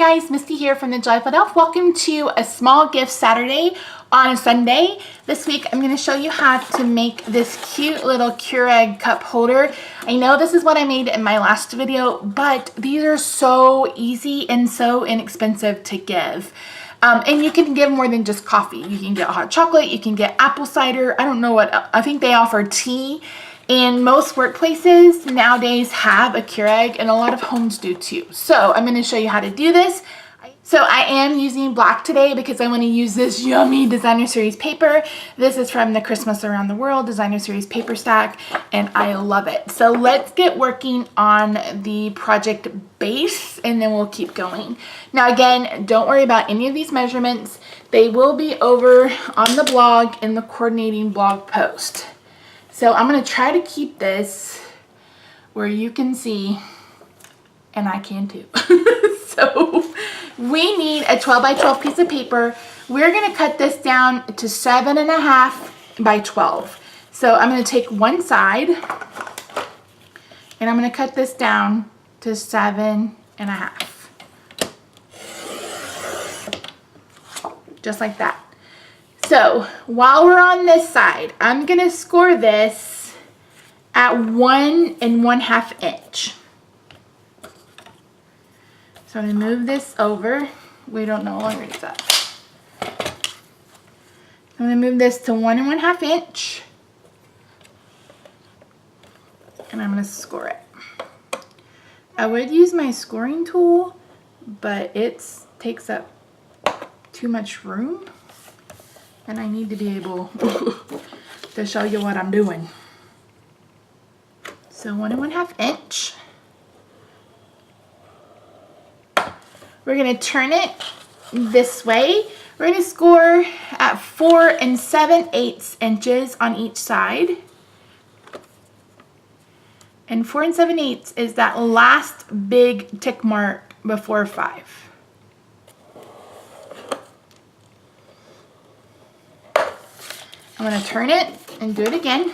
guys, Misty here from TheJollyFatElf. Welcome to a small gift Saturday on a Sunday. This week I'm going to show you how to make this cute little Keurig cup holder. I know this is what I made in my last video, but these are so easy and so inexpensive to give. And you can give more than just coffee. You can get hot chocolate, you can get apple cider. I don't know what, I think they offer tea. And most workplaces nowadays have a Keurig, and a lot of homes do too. So I'm going to show you how to do this. So I am using black today because I want to use this yummy designer series paper. This is from the Christmas Around the World designer series paper stack, and I love it. So let's get working on the project base and then we'll keep going. Now again, don't worry about any of these measurements. They will be over on the blog in the coordinating blog post. So I'm going to try to keep this where you can see, and I can too. So we need a 12 by 12 piece of paper. We're going to cut this down to 7.5 by 12. So I'm going to take one side and I'm going to cut this down to 7.5. Just like that. So while we're on this side, I'm going to score this at 1 1/2 inch. So I'm going to move this over. We don't know how long it's at. I'm going to move this to 1 1/2 inch. And I'm going to score it. I would use my scoring tool, but it takes up too much room. And I need to be able to show you what I'm doing. So 1 1/2 inch. We're going to turn it this way. We're going to score at 4 7/8 inches on each side. And 4 7/8 is that last big tick mark before 5. I'm going to turn it and do it again.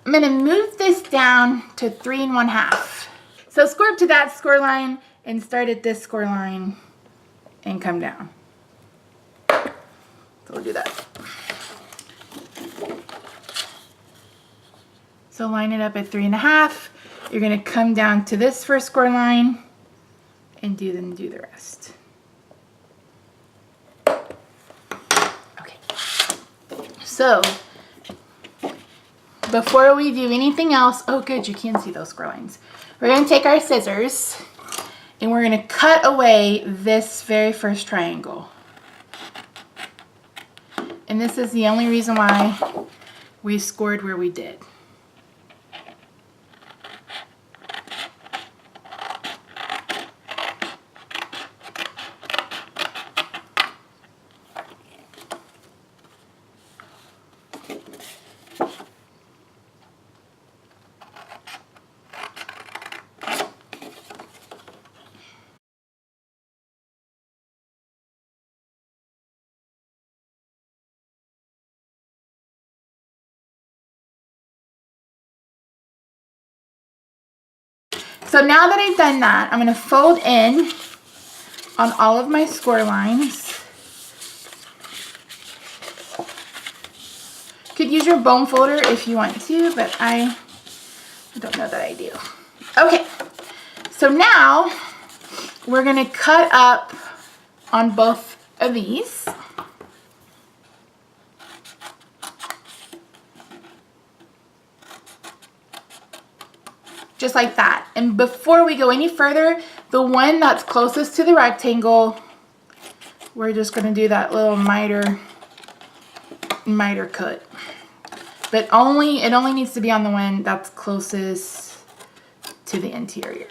I'm going to move this down to 3 1/2. So score up to that score line and start at this score line and come down. So we'll do that. So line it up at 3 1/2. You're going to come down to this first score line and do the rest. Okay. So before we do anything else, oh good, you can see those score lines. We're going to take our scissors and we're going to cut away this very first triangle. And this is the only reason why we scored where we did. So now that I've done that, I'm going to fold in on all of my score lines. You could use your bone folder if you want to, but I don't know that I do. Okay, so now we're going to cut up on both of these. Just like that. And before we go any further, the one that's closest to the rectangle, we're just going to do that little miter cut. But it only needs to be on the one that's closest to the interior.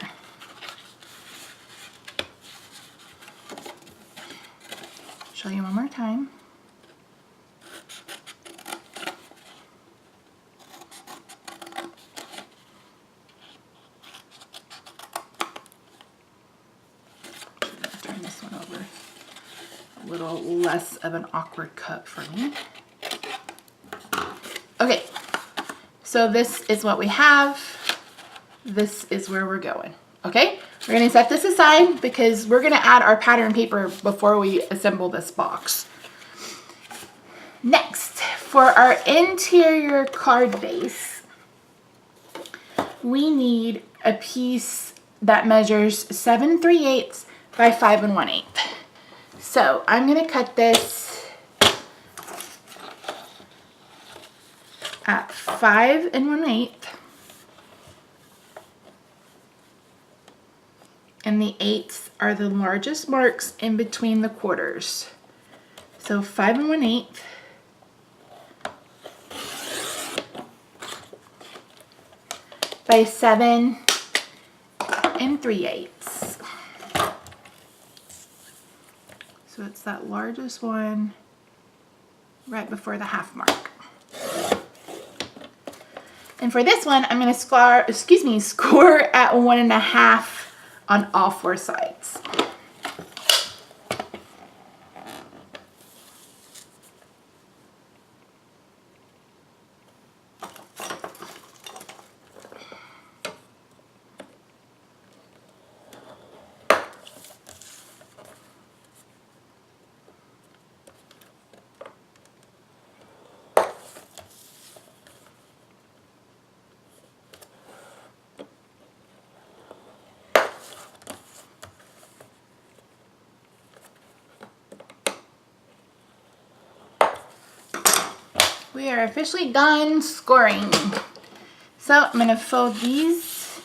Show you one more time. Turn this one over. A little less of an awkward cut for me. Okay, So this is what we have. This is where we're going. Okay, we're gonna set this aside because we're gonna add our pattern paper before we assemble this box. Next, for our interior card base, we need a piece that measures 7 3/8 by 5 1/8. So I'm gonna cut this at 5 1/8. And the 8ths are the largest marks in between the quarters. So 5 1/8 by 7 3/8. So it's that largest one right before the half mark. And for this one, I'm going to score at 1 1/2 on all 4 sides. We are officially done scoring. So I'm going to fold these.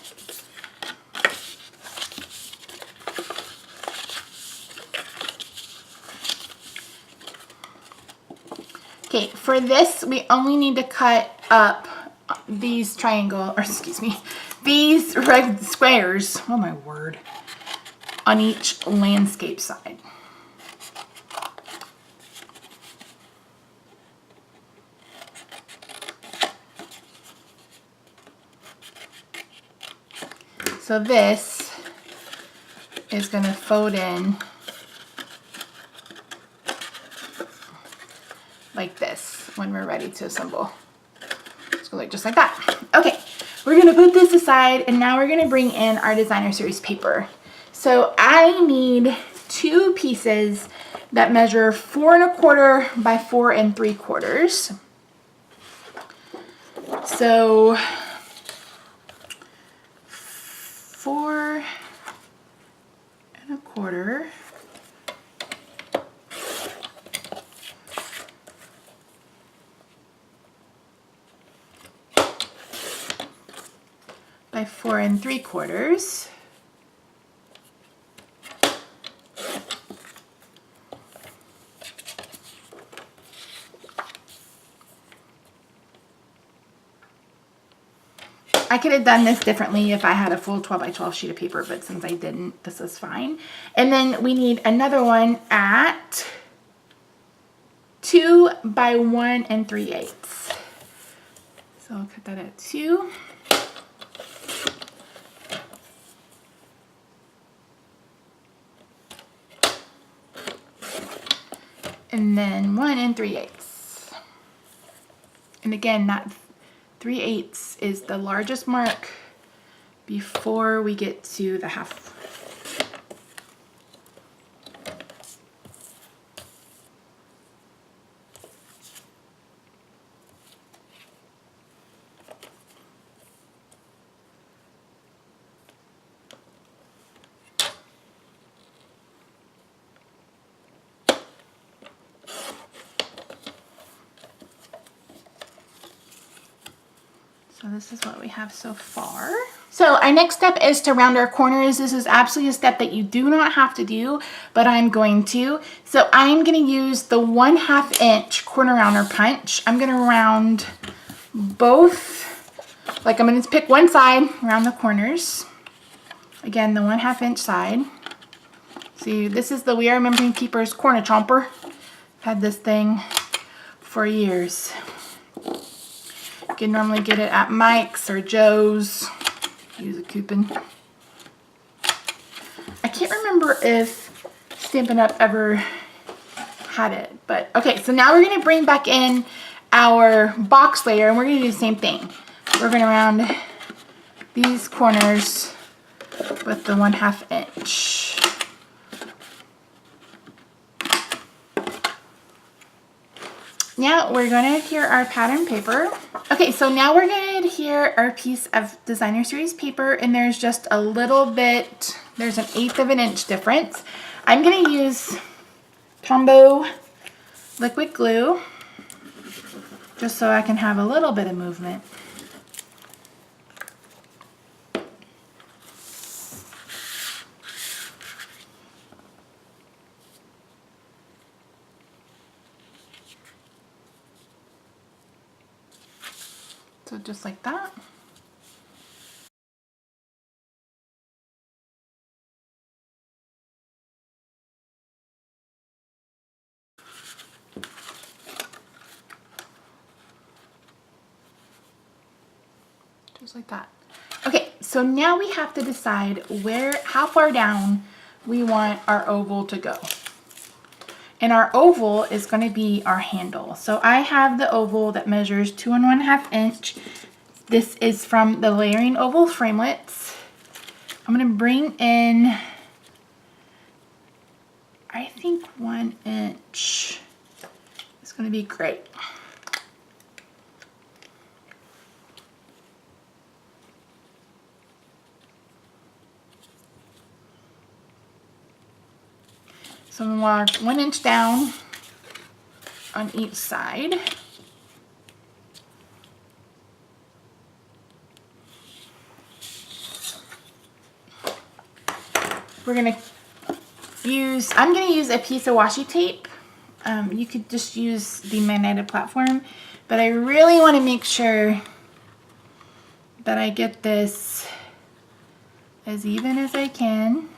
Okay, for this we only need to cut up these these red squares, oh my word, on each landscape side. So this is going to fold in like this when we're ready to assemble. It's going to look just like that. Okay, we're going to put this aside, and now we're going to bring in our designer series paper. So I need 2 pieces that measure 4 1/4 by 4 3/4. So 4 1/4 by 4 3/4. I could have done this differently if I had a full 12 by 12 sheet of paper, but since I didn't, this is fine. And then we need another one at 2 by 1 3/8. So I'll cut that at 2. And then 1 3/8. And again, that 3/8 is the largest mark before we get to the half. So this is what we have so far. So our next step is to round our corners. This is absolutely a step that you do not have to do, but I'm going to. So I'm going to use the 1/2 inch corner rounder punch. I'm going to round both, like I'm going to pick one side, round the corners. Again, the 1/2 inch side. See, this is the We Are Remembering Keepers corner chomper. I've had this thing for years. You can normally get it at Mike's or Joe's. Use a coupon. I can't remember if Stampin' Up! Ever had it, but okay, so now we're going to bring back in our box layer, and we're going to do the same thing. we're going to round these corners with the 1/2 inch. Now we're going to adhere our pattern paper. Okay, so now we're going to adhere our piece of designer series paper, and there's just a little bit, there's an 1/8 of an inch difference. I'm going to use Tombow liquid glue just so I can have a little bit of movement. So just like that. Just like that. Okay, so now we have to decide how far down we want our oval to go. And our oval is going to be our handle. So I have the oval that measures 2 1/2 inch. This is from the Layering Oval Framelits. I'm going to bring in, I think 1 inch is going to be great. So I'm going to mark 1 inch down on each side. I'm going to use a piece of washi tape. You could just use the magnetic platform, but I really want to make sure that I get this as even as I can.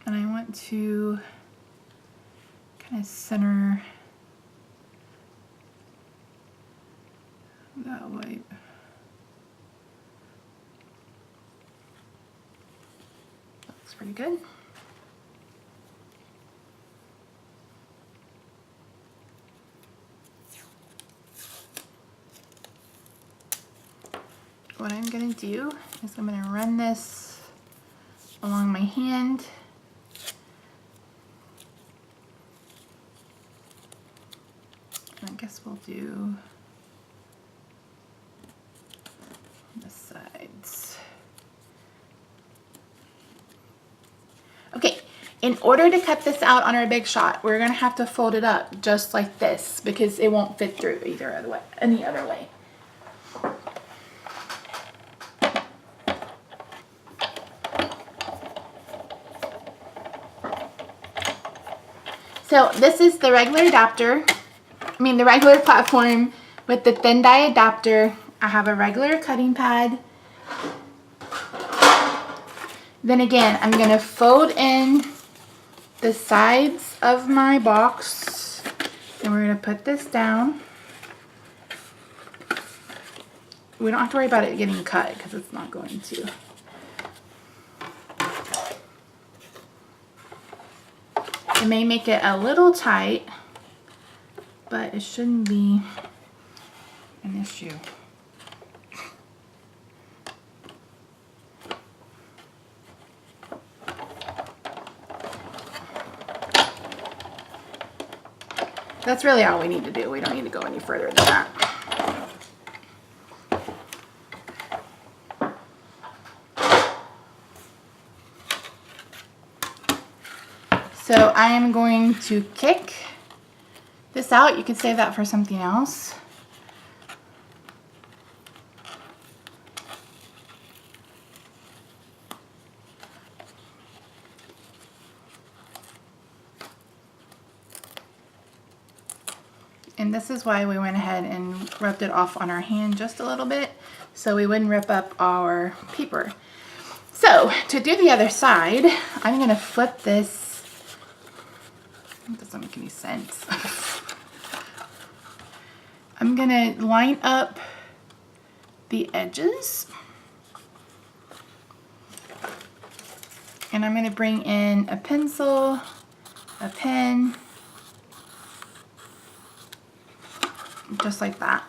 And I want to kind of center that way. Looks pretty good. What I'm going to do is I'm going to run this along my hand. And I guess we'll do the sides. Okay, in order to cut this out on our big shot, we're going to have to fold it up just like this because it won't fit through any other way. So this is the regular the regular platform with the thin die adapter. I have a regular cutting pad. Then again, I'm going to fold in the sides of my box, and we're going to put this down. We don't have to worry about it getting cut because it's not going to. It may make it a little tight, but it shouldn't be an issue. That's really all we need to do. We don't need to go any further than that. So I am going to kick this out. You could save that for something else. And this is why we went ahead and rubbed it off on our hand just a little bit so we wouldn't rip up our paper. So to do the other side, I'm going to flip this. It doesn't make any sense. I'm going to line up the edges. And I'm going to bring in a pencil, a pen, just like that.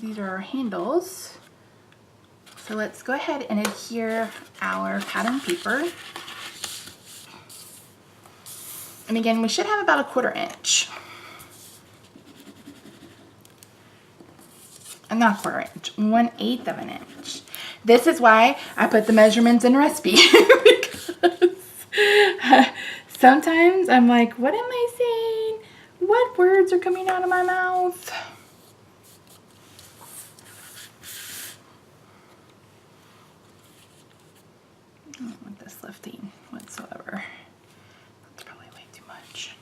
These are our handles. So let's go ahead and adhere our pattern paper. And again, we should have about 1/4 inch. Not 1/4 inch, 1/8 of an inch. This is why I put the measurements in recipe because sometimes I'm like, what am I saying? What words are coming out of my mouth? I don't want this lifting whatsoever. That's probably way too much.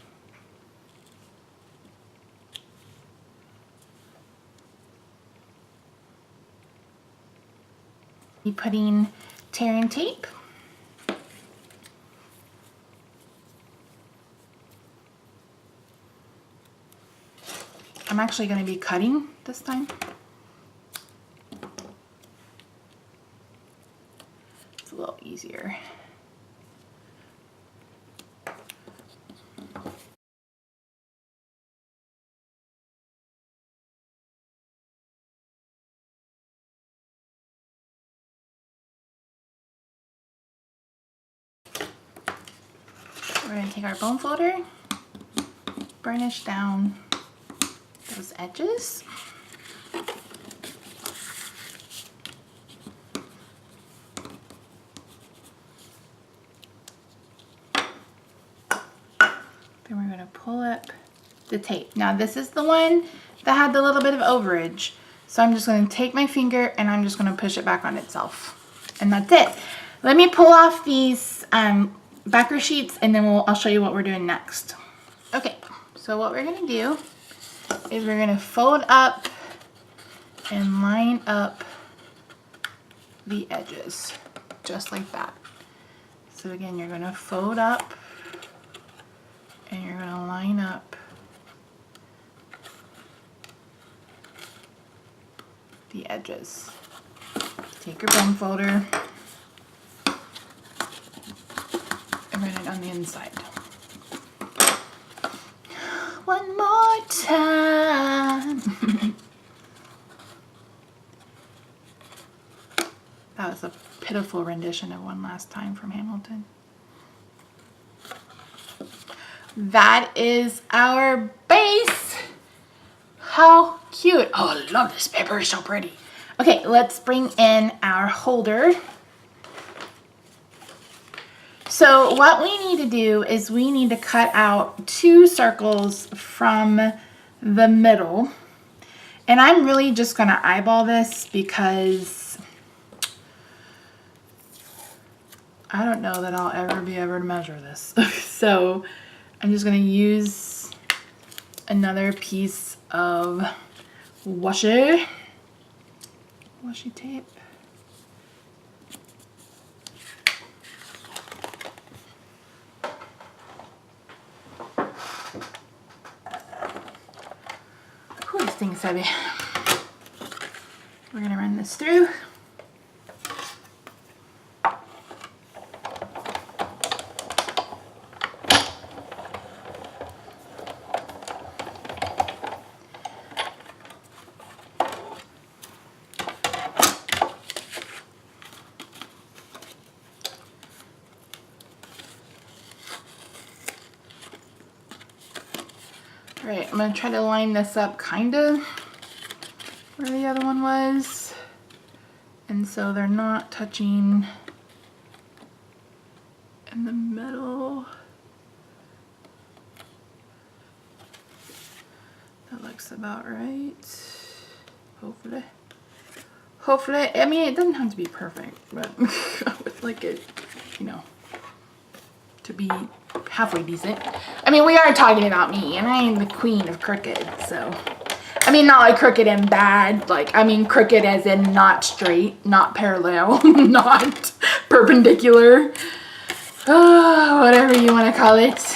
Be putting tearing tape. I'm actually going to be cutting this time. It's a little easier. We're going to take our bone folder, burnish down those edges. Then we're going to pull up the tape. Now this is the one that had the little bit of overage. So I'm just going to take my finger and I'm just going to push it back on itself. And that's it. Let me pull off these backer sheets and then I'll show you what we're doing next. Okay, so what we're going to do is we're going to fold up and line up the edges just like that. So again, you're going to fold up and you're going to line up the edges. Take your bone folder and run it on the inside. One more time. That was a pitiful rendition of One Last Time from Hamilton. That is our base. How cute. Oh, I love this paper. It's so pretty. Okay, let's bring in our holder. So what we need to do is we need to cut out 2 circles from the middle. And I'm really just going to eyeball this because I don't know that I'll ever be able to measure this. So I'm just going to use another piece of washi tape. Ooh, this thing's heavy. We're going to run this through. Alright, I'm going to try to line this up kind of where the other one was. And so they're not touching in the middle. That looks about right. Hopefully. hopefully, I mean, it doesn't have to be perfect, but I would like it, you know, to be halfway decent. I mean, we are talking about me, and I am the queen of crooked, so. I mean, not like crooked and bad, like, I mean crooked as in not straight, not parallel, not perpendicular, whatever you want to call it.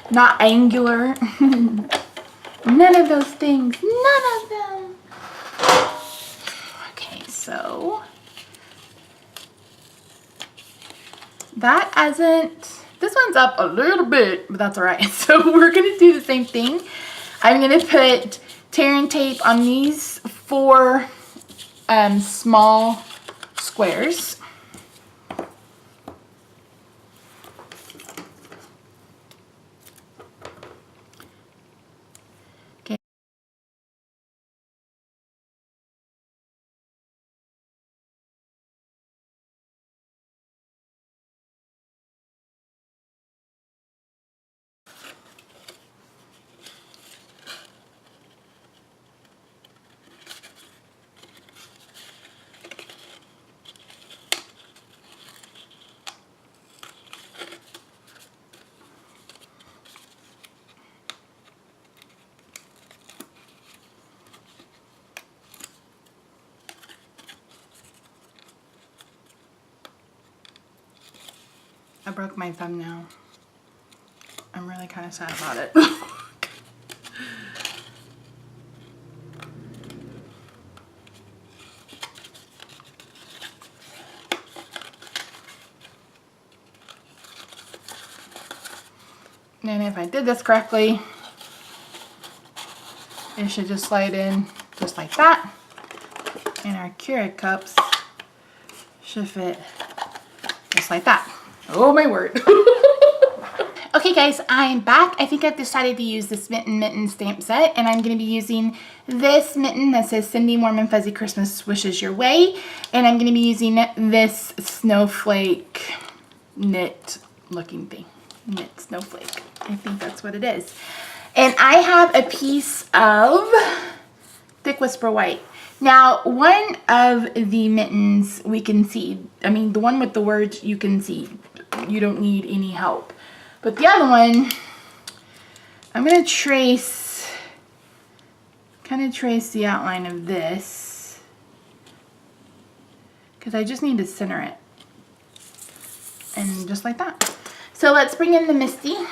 Not angular. None of those things. None of them. Okay, so that hasn't, this one's up a little bit, but that's all right. So we're going to do the same thing. I'm going to put tear and tape on these 4 small squares. Okay. I broke my thumb now. I'm really kind of sad about it. And if I did this correctly, it should just slide in just like that. And our Keurig cups should fit just like that. Oh my word. Okay guys, I'm back. I think I've decided to use the Smitten Mitten stamp set, and I'm going to be using this mitten that says sending warm and fuzzy Christmas wishes your way. And I'm going to be using this snowflake knit looking thing. Knit snowflake. I think that's what it is. And I have a piece of Thick Whisper White. Now, one of the mittens we can see. I mean, the one with the words you can see. You don't need any help. But the other one, I'm going to kind of trace the outline of this, because I just need to center it. And just like that. So let's bring in the Misty. I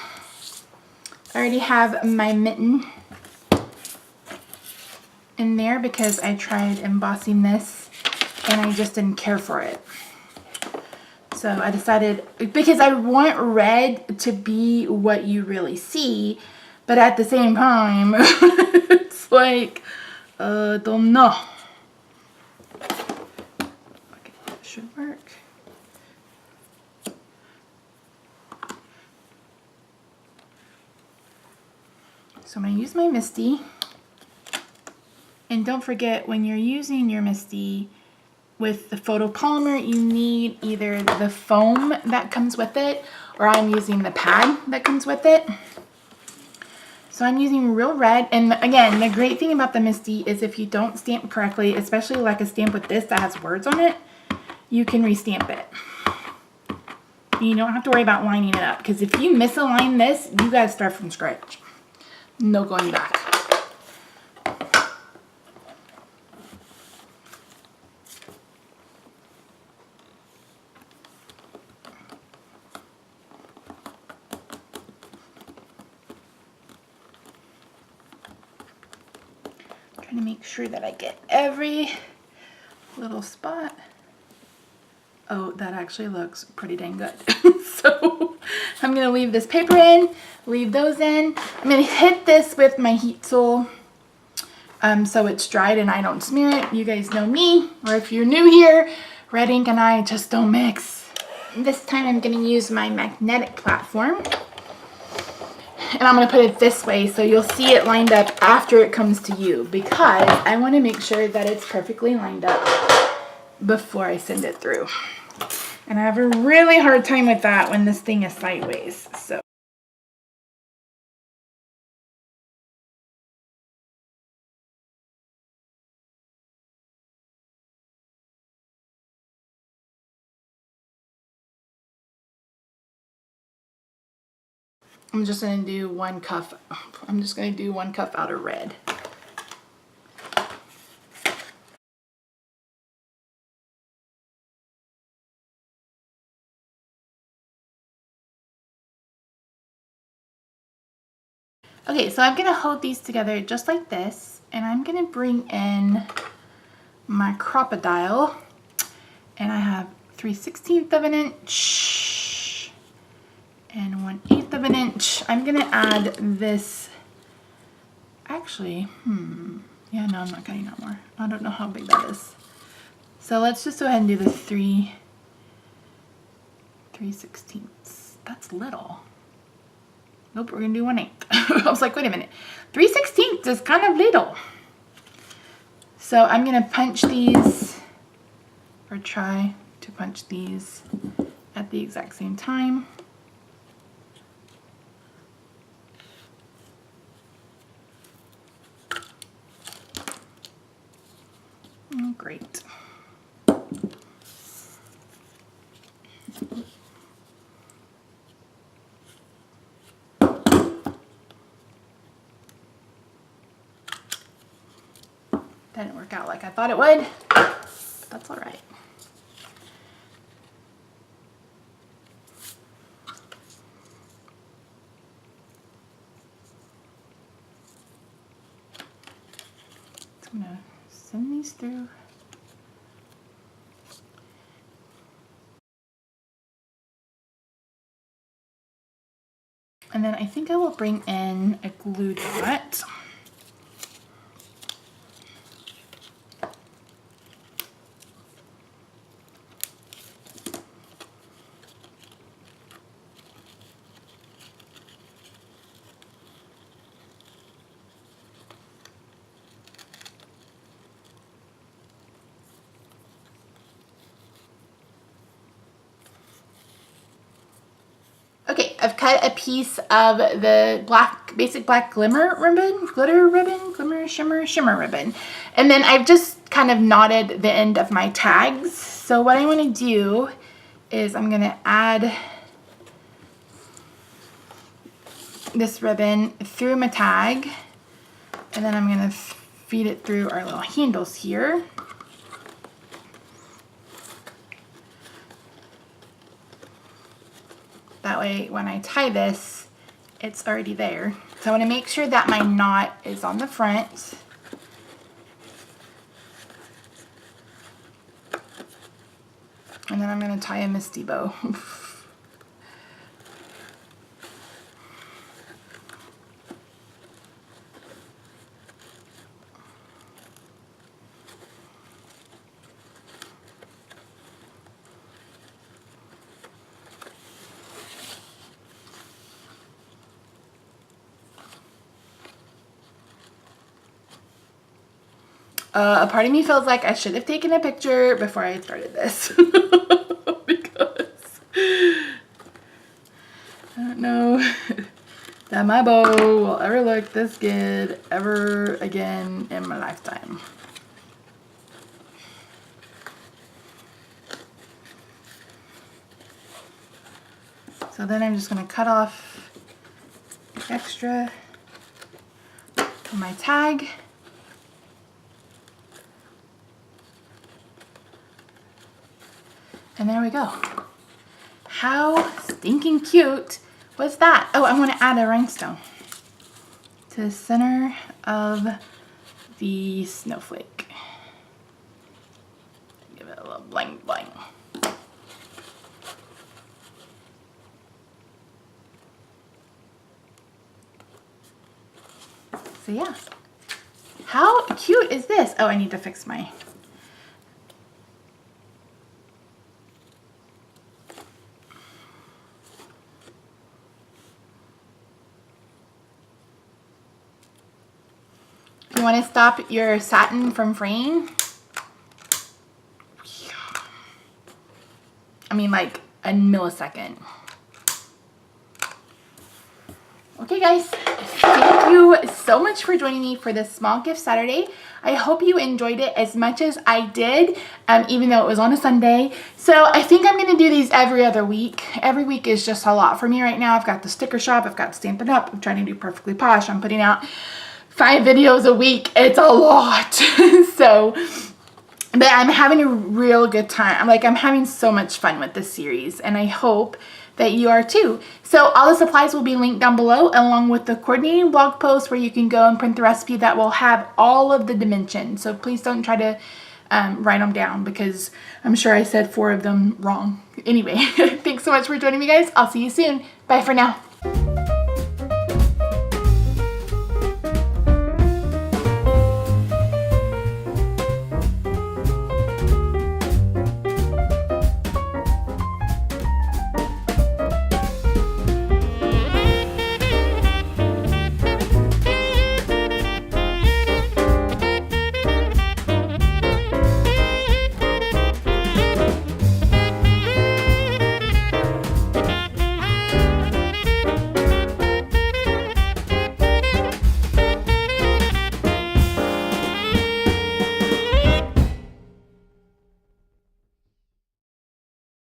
already have my mitten in there because I tried embossing this and I just didn't care for it. So I decided, because I want red to be what you really see, but at the same time, it's like, don't know. Okay, that should work. So I'm going to use my Misty. And don't forget, when you're using your Misty, with the photopolymer, you need either the foam that comes with it, or I'm using the pad that comes with it. So I'm using real red, and again, the great thing about the Misty is if you don't stamp correctly, especially like a stamp with this that has words on it, you can restamp it. You don't have to worry about lining it up, because if you misalign this, you gotta start from scratch. No going back. Trying to make sure that I get every little spot. Oh, that actually looks pretty dang good. So I'm gonna leave this paper in, leave those in. I'm gonna hit this with my heat tool so it's dried and I don't smear it. You guys know me, or if you're new here, red ink and I just don't mix. This time I'm gonna use my magnetic platform. And I'm going to put it this way so you'll see it lined up after it comes to you, because I want to make sure that it's perfectly lined up before I send it through. And I have a really hard time with that when this thing is sideways. So I'm just gonna do 1 cup. I'm just gonna do 1 cup out of red. Okay, so I'm gonna hold these together just like this, and I'm gonna bring in my crocodile, and I have 3/16 of an inch and 1/8 of an inch. I'm gonna add this, actually, yeah, no, I'm not cutting out more. I don't know how big that is. So let's just go ahead and do the 3/16. That's little. Nope, we're gonna do 1/8. I was like, wait a minute. 3/16 is kind of little. So I'm gonna punch these, or try to punch these at the exact same time. Oh, great. That didn't work out like I thought it would, but that's all right. I'm gonna send these through. And then I think I will bring in a glue dot. Okay, I've cut a piece of the basic black glitter ribbon, shimmer ribbon. And then I've just kind of knotted the end of my tags. So what I want to do is I'm going to add this ribbon through my tag, and then I'm going to feed it through our little handles here. That way, when I tie this, it's already there. So I want to make sure that my knot is on the front. And then I'm going to tie a misty bow. A part of me feels like I should have taken a picture before I started this. Because I don't know that my bow will ever look this good ever again in my lifetime. So then I'm just going to cut off the extra from my tag. And there we go. How stinking cute was that? Oh, I want to add a rhinestone to the center of the snowflake. Give it a little bling bling. So yeah, how cute is this? Oh, I need to fix my... You want to stop your satin from fraying? I mean, like a millisecond. Okay guys, thank you so much for joining me for this small gift Saturday. I hope you enjoyed it as much as I did, even though it was on a Sunday. So I think I'm going to do these every other week. Every week is just a lot for me right now. I've got the sticker shop, I've got Stampin' Up, I'm trying to do Perfectly Posh, I'm putting out 5 videos a week. It's a lot. So, but I'm having a real good time. I'm having so much fun with this series, and I hope that you are too. So all the supplies will be linked down below, along with the coordinating blog post where you can go and print the recipe that will have all of the dimensions. So please don't try to write them down, because I'm sure I said 4 of them wrong. Anyway, thanks so much for joining me guys. I'll see you soon. Bye for now.